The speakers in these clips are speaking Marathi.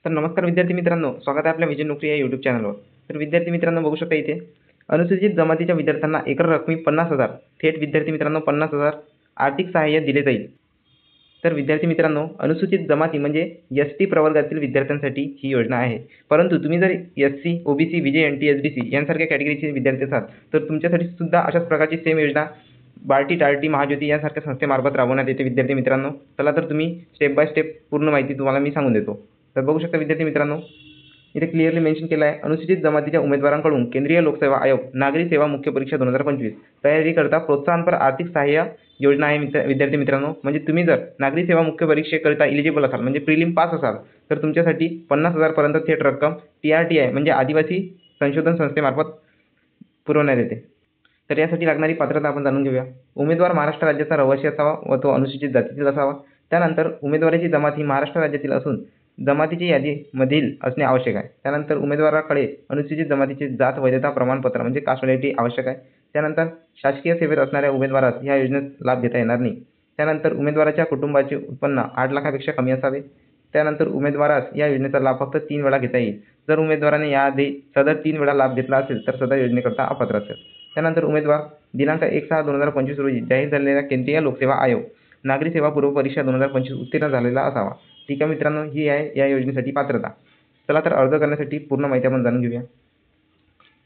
तर नमस्कार विद्यार्थी मित्रांनो, स्वागत आहे आपल्या विजय नोकरी या यूट्यूब चॅनलवर। तर विद्यार्थी मित्रांनो, बघू शकता इथे अनुसूचित जमातीच्या विद्यार्थ्यांना एकूण रकमी 50,000 थेट विद्यार्थी मित्रांनो 50,000 आर्थिक सहाय्य दिले जाईल। तर विद्यार्थी मित्रांनो, अनुसूचित जमाती म्हणजे एसटी प्रवर्गातील विद्यार्थ्यांसाठी ही योजना आहे। परंतु तुम्ही जर एससी, ओबीसी, विजय, एनटी, एसबीसी यांसारख्या कॅटेगरीचे विद्यार्थी असाल तर तुमच्यासाठी सुद्धा अशाच प्रकारची सेम योजना बार्टी, टार्टी, महाज्योती यांसारख्या संस्थेमार्फत राबवण्यात येते विद्यार्थी मित्रांनो। चला तर तुम्ही स्टेप बाय स्टेप पूर्ण माहिती तुम्हाला मी सांगून देतो। तर बघू शकता विद्यार्थी मित्रांनो, इथे क्लिअरली मेन्शन केलं आहे, अनुसूचित जमातीच्या उमेदवारांकडून केंद्रीय लोकसेवा आयोग नागरी सेवा मुख्य परीक्षा 2025 तयारी करता प्रोत्साहनपर आर्थिक सहाय्य योजना आहे विद्यार्थी मित्रांनो। म्हणजे तुम्ही जर नागरी सेवा मुख्य परीक्षेकरिता इलिजिबल असाल, म्हणजे प्रिलिम पास असाल, तर तुमच्यासाठी 50,000 पर्यंत थेट रक्कम TRTI म्हणजे आदिवासी संशोधन संस्थेमार्फत पुरवण्यात येते। तर यासाठी लागणारी पात्रता आपण जाणून घेऊया। उमेदवार महाराष्ट्र राज्याचा रहिवासी असावा व तो अनुसूचित जातीतील असावा। त्यानंतर उमेदवाराची जमात ही महाराष्ट्र राज्यातील असून जमातीची यादीमधील असणे आवश्यक आहे। त्यानंतर उमेदवाराकडे अनुसूचित जमातीचे जात वैधता प्रमाणपत्र म्हणजे कास्ट व्हॅलिडिटी आवश्यक आहे। त्यानंतर शासकीय सेवेत असणाऱ्या उमेदवारास या योजनेत लाभ घेता येणार नाही। त्यानंतर उमेदवाराच्या कुटुंबाचे उत्पन्न 8 लाखापेक्षा कमी असावे। त्यानंतर उमेदवारास या योजनेचा लाभ फक्त 3 वेळा घेता येईल। जर उमेदवाराने याआधी सदर 3 वेळा लाभ घेतला असेल तर सदर योजनेकरता अपात्र असेल। त्यानंतर उमेदवार दिनांक 1/6/2025 रोजी जाहीर झालेल्या केंद्रीय लोकसेवा आयोग नागरी सेवा पूर्व परीक्षा 2025 उत्तीर्ण झालेला असावा। ठीक आहे मित्रांनो, ही आहे या योजनेसाठी पात्रता। चला तर अर्ज करण्यासाठी पूर्ण माहिती आपण जाणून घेऊया।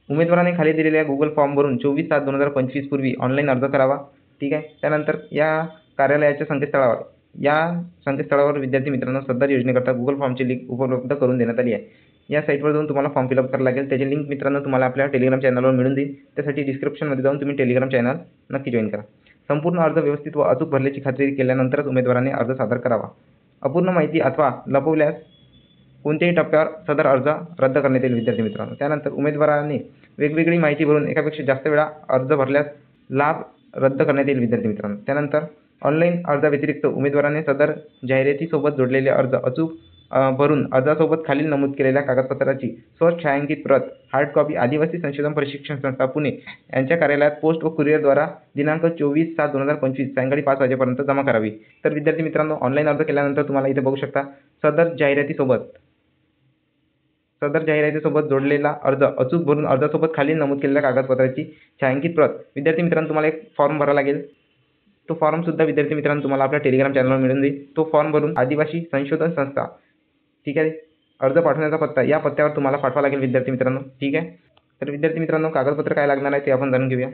उमेदवाराने खाली दिलेल्या गुगल फॉर्मवरून 24/7/2025 पूर्वी ऑनलाईन अर्ज करावा। ठीक आहे। त्यानंतर या कार्यालयाच्या संकेतस्थळावर विद्यार्थी मित्रांनो सदर योजनेकरता गुगल फॉर्मची लिंक उपलब्ध करून देण्यात आली आहे। या साईटवर जाऊन तुम्हाला फॉर्म फिलअप करावा लागेल। त्याची लिंक मित्रांनो तुम्हाला आपल्या टेलिग्राम चॅनलवर मिळून देईल। त्यासाठी डिस्क्रिप्शनमध्ये जाऊन तुम्ही टेलिग्राम चॅनल नक्की जॉईन करा। संपूर्ण अर्ज व्यवस्थित व अचूक भरल्याची खात्री केल्यानंतरच उमेदवाराने अर्ज सादर करावा। अपूर्ण माहिती अथवा लपवल्यास कोणत्याही टप्प्यावर सदर अर्ज रद्द करण्यात येईल विद्यार्थी मित्रांनो। त्यानंतर उमेदवाराने वेगवेगळी माहिती भरून एकापेक्षा जास्त वेळा अर्ज भरल्यास लाभ रद्द करण्यात येईल विद्यार्थी मित्रांनो। त्यानंतर ऑनलाईन अर्जाव्यतिरिक्त उमेदवाराने सदर जाहिरातीसोबत जोडलेले अर्ज अचूक भरून अर्जासोबत खालील नमूद केलेल्या कागदपत्राची स्वछायांकित प्रत हार्ड कॉपी आदिवासी संशोधन प्रशिक्षण संस्था पुणे यांच्या कार्यालयात पोस्ट व कुरिअरद्वारा दिनांक 24/7/2025 सायंकाळी 5 वाजेपर्यंत जमा करावी। तर विद्यार्थी मित्रांनो, ऑनलाईन अर्ज केल्यानंतर तुम्हाला इथे बघू शकता सदर जाहिरातीसोबत जोडलेला अर्ज अचूक भरून अर्जासोबत खालील नमूद केलेल्या कागदपत्राची छायांकित प्रत। विद्यार्थी मित्रांनो, तुम्हाला एक फॉर्म भरावा लागेल। तो फॉर्म सुद्धा विद्यार्थी मित्रांनो तुम्हाला आपल्या टेलिग्राम चॅनलवर मिळून देईल। तो फॉर्म भरून आदिवासी संशोधन संस्था, ठीक आहे, अर्ज पाठवण्याचा पत्ता या पत्त्यावर तुम्हाला पाठवावा लागेल विद्यार्थी मित्रांनो। ठीक आहे। तर विद्यार्थी मित्रांनो, कागदपत्र काय लागणार आहे ते आपण जाणून घेऊया।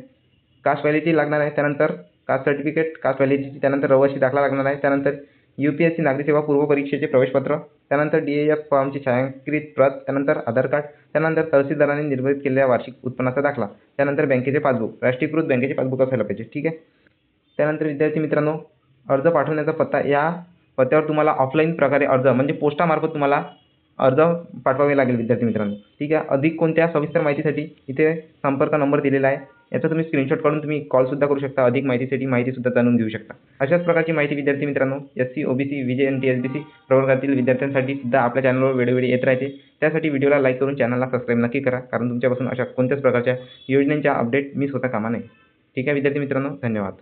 कास्ट व्हॅलिडिटी लागणार आहे, त्यानंतर कास्ट सर्टिफिकेट, कास्ट व्हॅलिडिटी, त्यानंतर रहिवासी दाखला लागणार आहे, त्यानंतर UPSC नागरी सेवा पूर्व परीक्षेचे प्रवेशपत्र, त्यानंतर DAF फॉर्मची छायांकित प्रत, त्यानंतर आधार कार्ड, त्यानंतर तहसीलदारांनी निर्धारित केलेल्या वार्षिक उत्पन्नाचा दाखला, त्यानंतर बँकेचे पासबुक, राष्ट्रीयकृत बँकेचे पासबुक असायला पाहिजे। ठीक आहे। त्यानंतर विद्यार्थी मित्रांनो, अर्ज पाठवण्याचा पत्ता या पत्त्यावर तुम्हाला ऑफलाईन प्रकारे अर्ज म्हणजे पोस्टामार्फत तुम्हाला अर्ज पाठवावे लागेल विद्यार्थी मित्रांनो। ठीक आहे। अधिक कोणत्या सविस्तर माहितीसाठी इथे संपर्क नंबर दिलेला आहे, याचा तुम्ही स्क्रीनशॉट काढून तुम्ही कॉलसुद्धा करू शकता। अधिक माहितीसाठी माहितीसुद्धा जाणून घेऊ शकता। अशाच प्रकारची माहिती विद्यार्थी मित्रांनो SC, OBC, विजय, NT, SBC प्रवर्गातील विद्यार्थ्यांसाठी सुद्धा आपल्या चॅनलवर वेळोवेळी येत राहते। त्यासाठी व्हिडिओला लाईक करून चॅनलला सबस्क्राईब नक्की करा, कारण तुमच्यापासून अशा कोणत्याच प्रकारच्या योजनांच्या अपडेट मिस होता कामा नये। ठीक आहे विद्यार्थी मित्रांनो, धन्यवाद।